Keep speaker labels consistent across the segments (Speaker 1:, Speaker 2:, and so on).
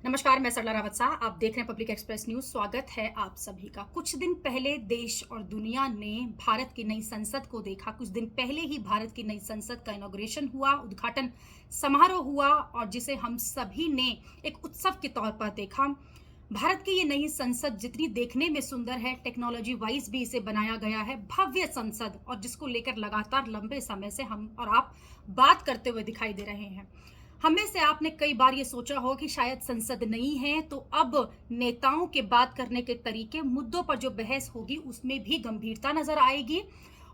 Speaker 1: नमस्कार, मैं सरला रावत शाह। आप देख रहे हैं पब्लिक एक्सप्रेस न्यूज। स्वागत है आप सभी का। कुछ दिन पहले देश और दुनिया ने भारत की नई संसद को देखा। कुछ दिन पहले ही भारत की नई संसद का इनॉग्रेशन हुआ, उद्घाटन समारोह हुआ और जिसे हम सभी ने एक उत्सव के तौर पर देखा। भारत की ये नई संसद जितनी देखने में सुंदर है, टेक्नोलॉजी वाइज भी इसे बनाया गया है भव्य संसद, और जिसको लेकर लगातार लंबे समय से हम और आप बात करते हुए दिखाई दे रहे हैं। हम में से आपने कई बार ये सोचा हो कि शायद संसद नहीं है तो अब नेताओं के बात करने के तरीके, मुद्दों पर जो बहस होगी उसमें भी गंभीरता नजर आएगी,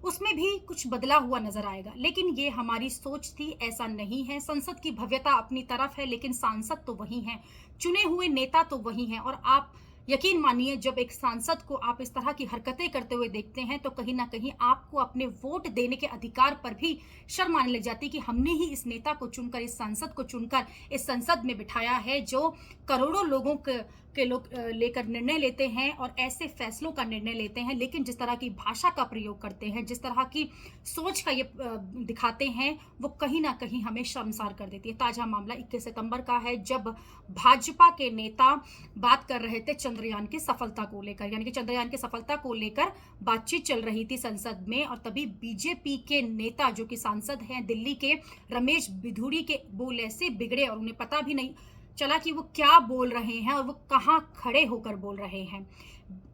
Speaker 1: उसमें भी कुछ बदला हुआ नजर आएगा। लेकिन ये हमारी सोच थी, ऐसा नहीं है। संसद की भव्यता अपनी तरफ है, लेकिन सांसद तो वही हैं, चुने हुए नेता तो वही हैं। और आप यकीन मानिए, जब एक सांसद को आप इस तरह की हरकतें करते हुए देखते हैं तो कहीं ना कहीं आपको अपने वोट देने के अधिकार पर भी शर्म आने लग जाती है कि हमने ही इस नेता को चुनकर, इस सांसद को चुनकर इस संसद में बिठाया है जो करोड़ों लोगों के लोग लेकर निर्णय लेते हैं और ऐसे फैसलों का निर्णय लेते हैं। लेकिन जिस तरह की भाषा का प्रयोग करते हैं, जिस तरह की सोच का ये दिखाते हैं, वो कहीं ना कहीं हमें शर्मसार कर देती है। ताजा मामला 21 सितंबर का है, जब भाजपा के नेता बात कर रहे थे चंद्रयान की सफलता को लेकर, यानी कि चंद्रयान की सफलता को लेकर बातचीत चल रही थी संसद में, और तभी बीजेपी के नेता जो कि सांसद हैं दिल्ली के, रमेश बिधूड़ी के बोल ऐसे बिगड़े और उन्हें पता भी नहीं चला कि वो क्या बोल रहे हैं और वो कहाँ खड़े होकर बोल रहे हैं।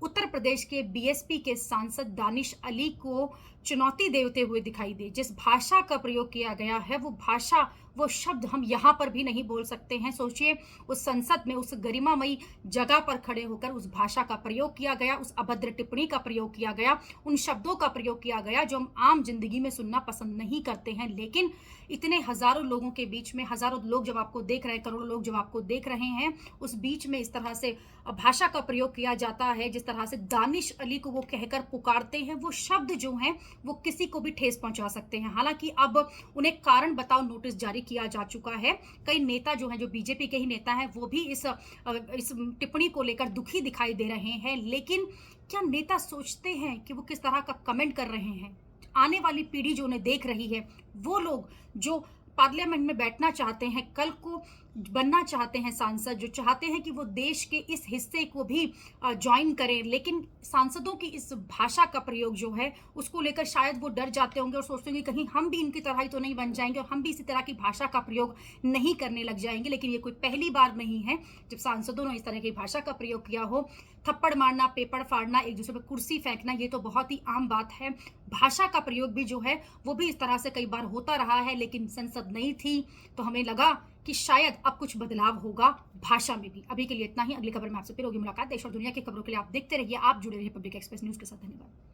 Speaker 1: उत्तर प्रदेश के बीएसपी के सांसद दानिश अली को चुनौती देते हुए दिखाई दे। जिस भाषा का प्रयोग किया गया है, वो भाषा, वो शब्द हम यहाँ पर भी नहीं बोल सकते हैं। सोचिए, उस संसद में, उस गरिमामयी जगह पर खड़े होकर उस भाषा का प्रयोग किया गया, उस अभद्र टिप्पणी का प्रयोग किया गया, उन शब्दों का प्रयोग किया गया जो हम आम जिंदगी में सुनना पसंद नहीं करते हैं। लेकिन इतने हजारों लोगों के बीच में, हजारों लोग जब आपको देख रहे हैं, करोड़ों लोग जब आपको देख रहे हैं, उस बीच में इस तरह से भाषा का प्रयोग किया जाता है, जिस तरह से दानिश अली को वो कहकर पुकारते हैं, वो शब्द जो हैं वो किसी को भी ठेस पहुंचा सकते हैं। हालांकि अब उन्हें कारण बताओ नोटिस जारी किया जा चुका है। कई नेता जो हैं, जो बीजेपी के ही नेता हैं, वो भी इस टिप्पणी को लेकर दुखी दिखाई दे रहे हैं। लेकिन क्या नेता सोचते हैं कि वो किस तरह का कमेंट कर रहे हैं? आने वाली पीढ़ी जो उन्हें देख रही है, वो लोग जो पार्लियामेंट में बैठना चाहते हैं, कल को बनना चाहते हैं सांसद, जो चाहते हैं कि वो देश के इस हिस्से को भी ज्वाइन करें, लेकिन सांसदों की इस भाषा का प्रयोग जो है उसको लेकर शायद वो डर जाते होंगे और सोचते होंगे कहीं हम भी इनकी तरह ही तो नहीं बन जाएंगे और हम भी इसी तरह की भाषा का प्रयोग नहीं करने लग जाएंगे। लेकिन ये कोई पहली बार नहीं है जब सांसदों ने इस तरह की भाषा का प्रयोग किया हो। थप्पड़ मारना, पेपर फाड़ना, एक दूसरे पर कुर्सी फेंकना, ये तो बहुत ही आम बात है। भाषा का प्रयोग भी जो है वो भी इस तरह से कई बार होता रहा है, लेकिन संसद नहीं थी तो हमें लगा कि शायद अब कुछ बदलाव होगा भाषा में भी। अभी के लिए इतना ही। अगली खबर में आपसे फिर होगी मुलाकात। देश और दुनिया की खबरों के लिए आप देखते रहिए, आप जुड़े रहिए पब्लिक एक्सप्रेस न्यूज के साथ। धन्यवाद।